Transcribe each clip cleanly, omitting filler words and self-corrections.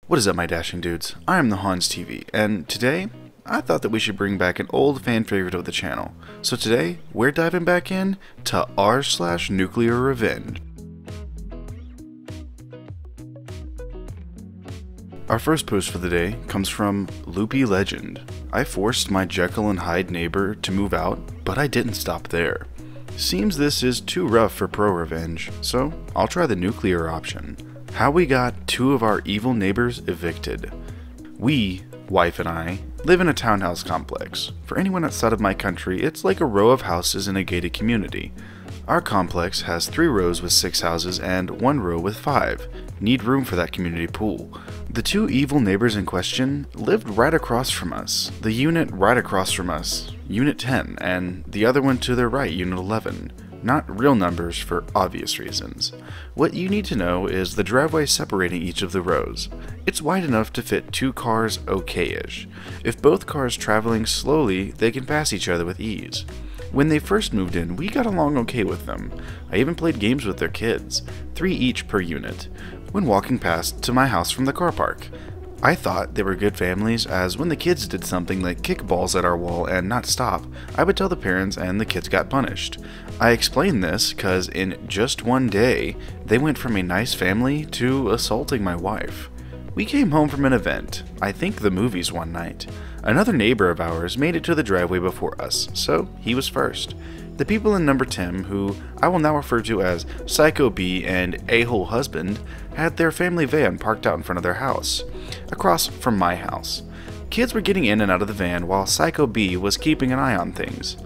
What is up, my dashing dudes? I am the Hans TV, and today, I thought that we should bring back an old fan favorite of the channel. So today, we're diving back in to r/NuclearRevenge. Our first post for the day comes from Loopy Legend. I forced my Jekyll and Hyde neighbor to move out, but I didn't stop there. Seems this is too rough for pro revenge, so I'll try the nuclear option. How we got two of our evil neighbors evicted. We, wife and I, live in a townhouse complex. For anyone outside of my country, it's like a row of houses in a gated community. Our complex has 3 rows with 6 houses and 1 row with 5. Need room for that community pool. The 2 evil neighbors in question lived right across from us. The unit right across from us, Unit 10, and the other one to their right, Unit 11. Not real numbers for obvious reasons. What you need to know is the driveway separating each of the rows. It's wide enough to fit 2 cars okay-ish. If both cars traveling slowly, they can pass each other with ease. When they first moved in, we got along okay with them. I even played games with their kids, 3 each per unit, when walking past to my house from the car park. I thought they were good families, as when the kids did something like kick balls at our wall and not stop, I would tell the parents and the kids got punished. I explained this because in just one day, they went from a nice family to assaulting my wife. We came home from an event, I think the movies one night. Another neighbor of ours made it to the driveway before us, so he was first. The people in number 10, who I will now refer to as Psycho B and A-hole husband, had their family van parked out in front of their house, across from my house. Kids were getting in and out of the van while Psycho B was keeping an eye on things.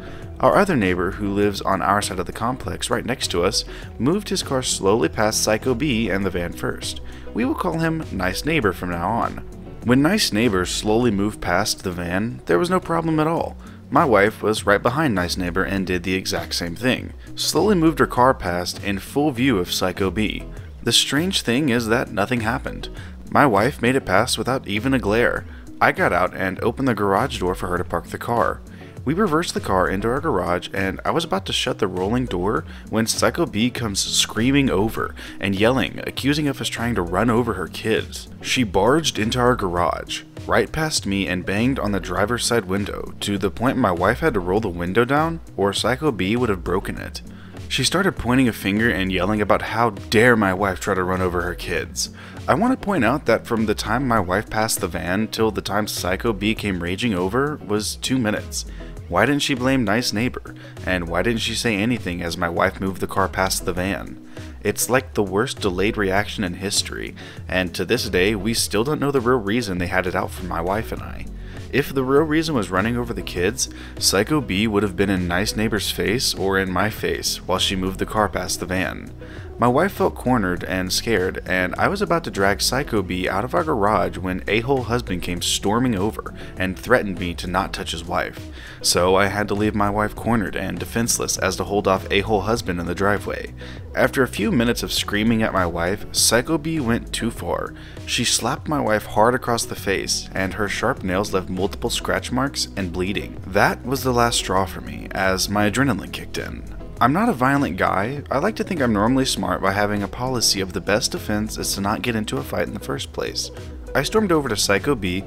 Our other neighbor, who lives on our side of the complex right next to us, moved his car slowly past Psycho B and the van first. We will call him Nice Neighbor from now on. When Nice Neighbor slowly moved past the van, there was no problem at all. My wife was right behind Nice Neighbor and did the exact same thing. Slowly moved her car past in full view of Psycho B. The strange thing is that nothing happened. My wife made it past without even a glare. I got out and opened the garage door for her to park the car. We reversed the car into our garage, and I was about to shut the rolling door when Psycho B comes screaming over and yelling, accusing of us trying to run over her kids. She barged into our garage, right past me, and banged on the driver's side window, to the point my wife had to roll the window down, or Psycho B would have broken it. She started pointing a finger and yelling about how dare my wife try to run over her kids. I want to point out that from the time my wife passed the van till the time Psycho B came raging over was 2 minutes. Why didn't she blame Nice Neighbor? And why didn't she say anything as my wife moved the car past the van? It's like the worst delayed reaction in history, and to this day, we still don't know the real reason they had it out for my wife and I. If the real reason was running over the kids, Psycho B would have been in Nice Neighbor's face or in my face while she moved the car past the van. My wife felt cornered and scared, and I was about to drag Psycho B out of our garage when A-hole husband came storming over and threatened me to not touch his wife. So I had to leave my wife cornered and defenseless as to hold off A-hole husband in the driveway. After a few minutes of screaming at my wife, Psycho B went too far. She slapped my wife hard across the face, and her sharp nails left multiple scratch marks and bleeding. That was the last straw for me, as my adrenaline kicked in. I'm not a violent guy. I like to think I'm normally smart by having a policy of the best defense is to not get into a fight in the first place. I stormed over to Psycho B,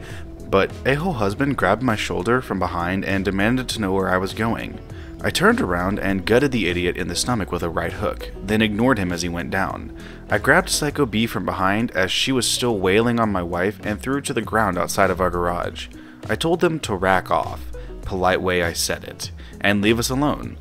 but A-hole husband grabbed my shoulder from behind and demanded to know where I was going. I turned around and gutted the idiot in the stomach with a right hook, then ignored him as he went down. I grabbed Psycho B from behind as she was still wailing on my wife and threw her to the ground outside of our garage. I told them to rack off, polite way I said it, and leave us alone.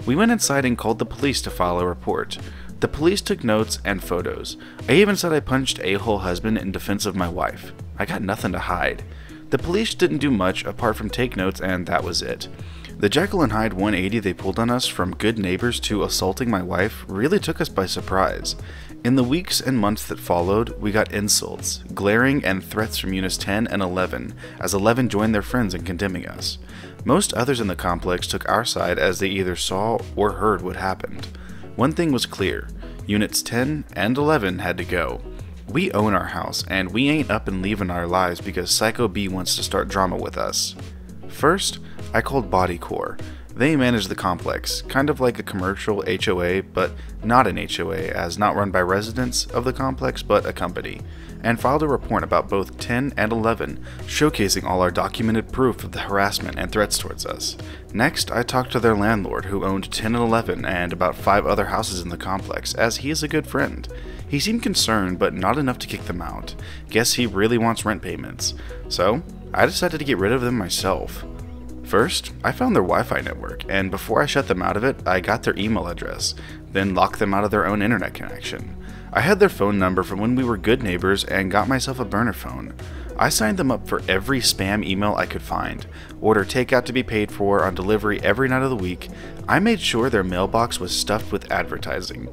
We went inside and called the police to file a report. The police took notes and photos. I even said I punched A-hole husband in defense of my wife. I got nothing to hide. The police didn't do much apart from take notes, and that was it. The Jekyll and Hyde 180 they pulled on us from good neighbors to assaulting my wife really took us by surprise. In the weeks and months that followed, we got insults, glaring, and threats from Units 10 and 11, as 11 joined their friends in condemning us. Most others in the complex took our side as they either saw or heard what happened. One thing was clear, Units 10 and 11 had to go. We own our house, and we ain't up and leaving our lives because Psycho B wants to start drama with us. First, I called Body Corps. They manage the complex, kind of like a commercial HOA, but not an HOA, as not run by residents of the complex, but a company, and filed a report about both 10 and 11, showcasing all our documented proof of the harassment and threats towards us. Next, I talked to their landlord, who owned 10 and 11 and about 5 other houses in the complex, as he is a good friend. He seemed concerned, but not enough to kick them out. Guess he really wants rent payments. So, I decided to get rid of them myself. First, I found their Wi-Fi network, and before I shut them out of it, I got their email address, then locked them out of their own internet connection. I had their phone number from when we were good neighbors and got myself a burner phone. I signed them up for every spam email I could find, order takeout to be paid for on delivery every night of the week. I made sure their mailbox was stuffed with advertising.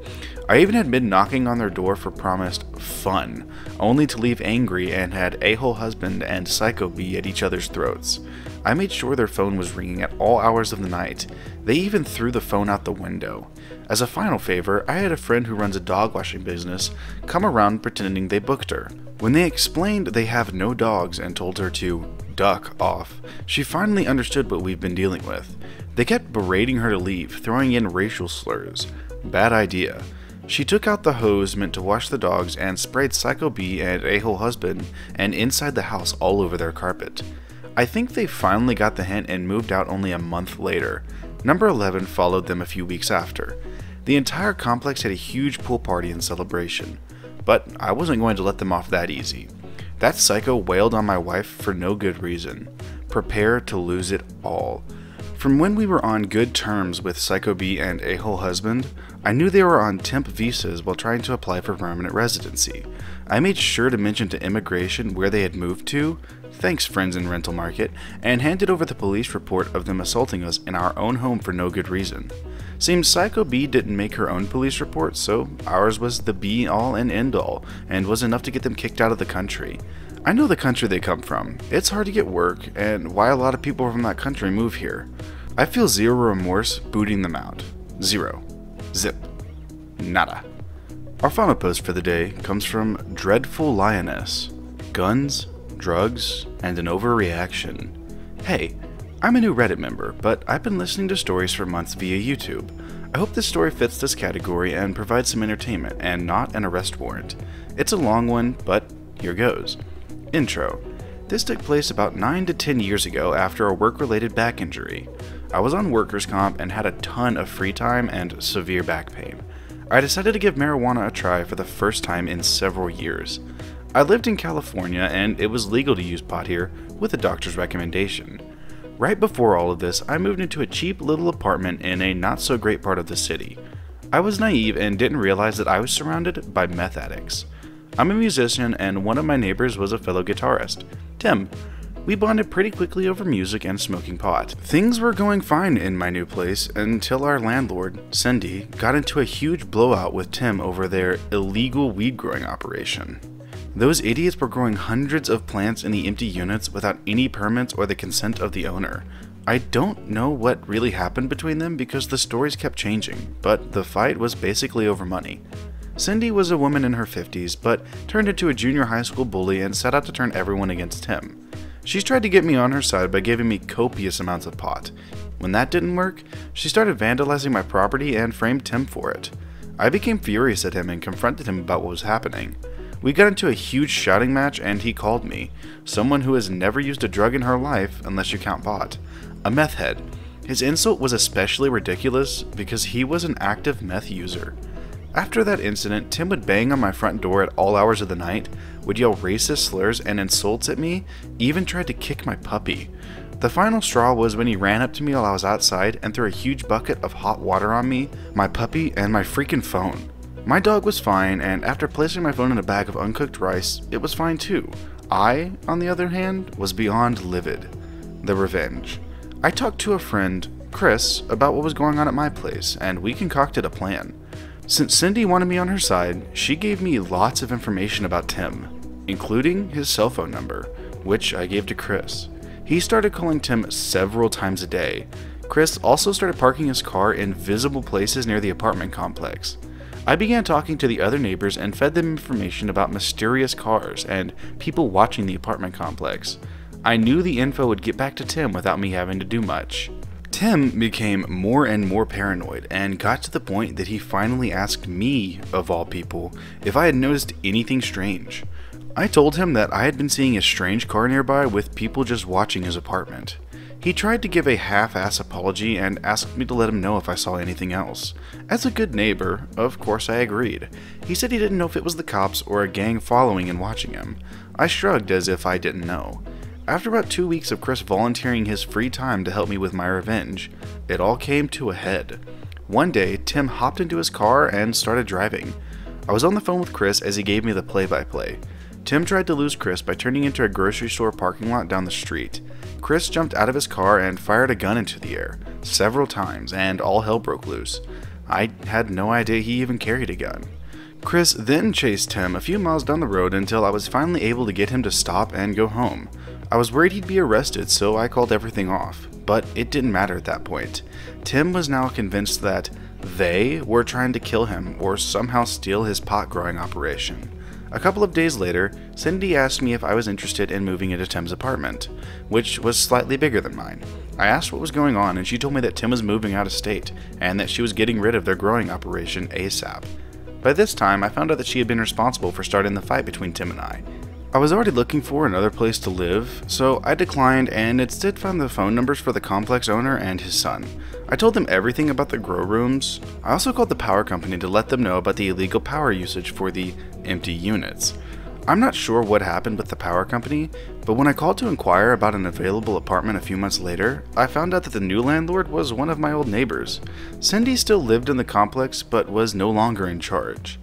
I even had been knocking on their door for promised fun, only to leave angry and had a-hole husband and Psycho B at each other's throats. I made sure their phone was ringing at all hours of the night. They even threw the phone out the window. As a final favor, I had a friend who runs a dog washing business come around pretending they booked her. When they explained they have no dogs and told her to duck off, she finally understood what we've been dealing with. They kept berating her to leave, throwing in racial slurs. Bad idea. She took out the hose meant to wash the dogs and sprayed Psycho B and a-hole husband and inside the house all over their carpet. I think they finally got the hint and moved out only a month later. Number 11 followed them a few weeks after. The entire complex had a huge pool party and celebration, but I wasn't going to let them off that easy. That psycho wailed on my wife for no good reason. Prepare to lose it all. From when we were on good terms with Psycho B and a-hole husband, I knew they were on temp visas while trying to apply for permanent residency. I made sure to mention to immigration where they had moved to, thanks friends in rental market, and handed over the police report of them assaulting us in our own home for no good reason. Seems Psycho B didn't make her own police report, so ours was the be-all and end-all, and was enough to get them kicked out of the country. I know the country they come from. It's hard to get work, and why a lot of people from that country move here. I feel zero remorse booting them out. Zero. Zip. Nada. Our final post for the day comes from Dreadful Lioness. Guns, drugs, and an overreaction. Hey, I'm a new Reddit member, but I've been listening to stories for months via YouTube. I hope this story fits this category and provides some entertainment and not an arrest warrant. It's a long one, but here goes. Intro. This took place about 9 to 10 years ago after a work-related back injury. I was on workers' comp and had a ton of free time and severe back pain. I decided to give marijuana a try for the first time in several years. I lived in California and it was legal to use pot here with a doctor's recommendation. Right before all of this, I moved into a cheap little apartment in a not so great part of the city. I was naive and didn't realize that I was surrounded by meth addicts. I'm a musician and one of my neighbors was a fellow guitarist, Tim. We bonded pretty quickly over music and smoking pot. Things were going fine in my new place until our landlord, Cindy, got into a huge blowout with Tim over their illegal weed growing operation. Those idiots were growing hundreds of plants in the empty units without any permits or the consent of the owner. I don't know what really happened between them because the stories kept changing, but the fight was basically over money. Cindy was a woman in her 50s, but turned into a junior high school bully and set out to turn everyone against Tim. She's tried to get me on her side by giving me copious amounts of pot. When that didn't work, she started vandalizing my property and framed Tim for it. I became furious at him and confronted him about what was happening. We got into a huge shouting match and he called me, someone who has never used a drug in her life unless you count pot, a meth head. His insult was especially ridiculous because he was an active meth user. After that incident, Tim would bang on my front door at all hours of the night, would yell racist slurs and insults at me, even tried to kick my puppy. The final straw was when he ran up to me while I was outside and threw a huge bucket of hot water on me, my puppy, and my freaking phone. My dog was fine, and after placing my phone in a bag of uncooked rice, it was fine too. I, on the other hand, was beyond livid. The revenge. I talked to a friend, Chris, about what was going on at my place, and we concocted a plan. Since Cindy wanted me on her side, she gave me lots of information about Tim, including his cell phone number, which I gave to Chris. He started calling Tim several times a day. Chris also started parking his car in visible places near the apartment complex. I began talking to the other neighbors and fed them information about mysterious cars and people watching the apartment complex. I knew the info would get back to Tim without me having to do much. Tim became more and more paranoid and got to the point that he finally asked me, of all people, if I had noticed anything strange. I told him that I had been seeing a strange car nearby with people just watching his apartment. He tried to give a half-ass apology and asked me to let him know if I saw anything else. As a good neighbor, of course I agreed. He said he didn't know if it was the cops or a gang following and watching him. I shrugged as if I didn't know. After about 2 weeks of Chris volunteering his free time to help me with my revenge, it all came to a head. One day, Tim hopped into his car and started driving. I was on the phone with Chris as he gave me the play-by-play. Tim tried to lose Chris by turning into a grocery store parking lot down the street. Chris jumped out of his car and fired a gun into the air, several times, and all hell broke loose. I had no idea he even carried a gun. Chris then chased Tim a few miles down the road until I was finally able to get him to stop and go home. I was worried he'd be arrested, so I called everything off, but it didn't matter at that point. Tim was now convinced that they were trying to kill him or somehow steal his pot growing operation. A couple of days later, Cindy asked me if I was interested in moving into Tim's apartment, which was slightly bigger than mine. I asked what was going on, and she told me that Tim was moving out of state, and that she was getting rid of their growing operation ASAP. By this time, I found out that she had been responsible for starting the fight between Tim and I. I was already looking for another place to live, so I declined and instead found the phone numbers for the complex owner and his son. I told them everything about the grow rooms. I also called the power company to let them know about the illegal power usage for the empty units. I'm not sure what happened with the power company, but when I called to inquire about an available apartment a few months later, I found out that the new landlord was one of my old neighbors. Cindy still lived in the complex, but was no longer in charge.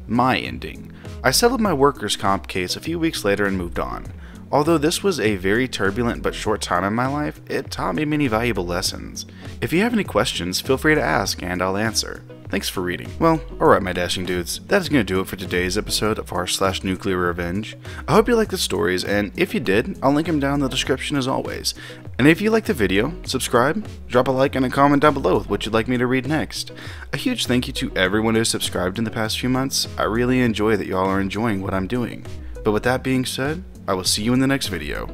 My ending. I settled my workers' comp case a few weeks later and moved on. Although this was a very turbulent but short time in my life, it taught me many valuable lessons. If you have any questions, feel free to ask and I'll answer. Thanks for reading. Well, alright my dashing dudes, that is going to do it for today's episode of r/NuclearRevenge. I hope you liked the stories, and if you did, I'll link them down in the description as always. And if you liked the video, subscribe, drop a like and a comment down below with what you'd like me to read next. A huge thank you to everyone who has subscribed in the past few months. I really enjoy that y'all are enjoying what I'm doing. But with that being said, I will see you in the next video.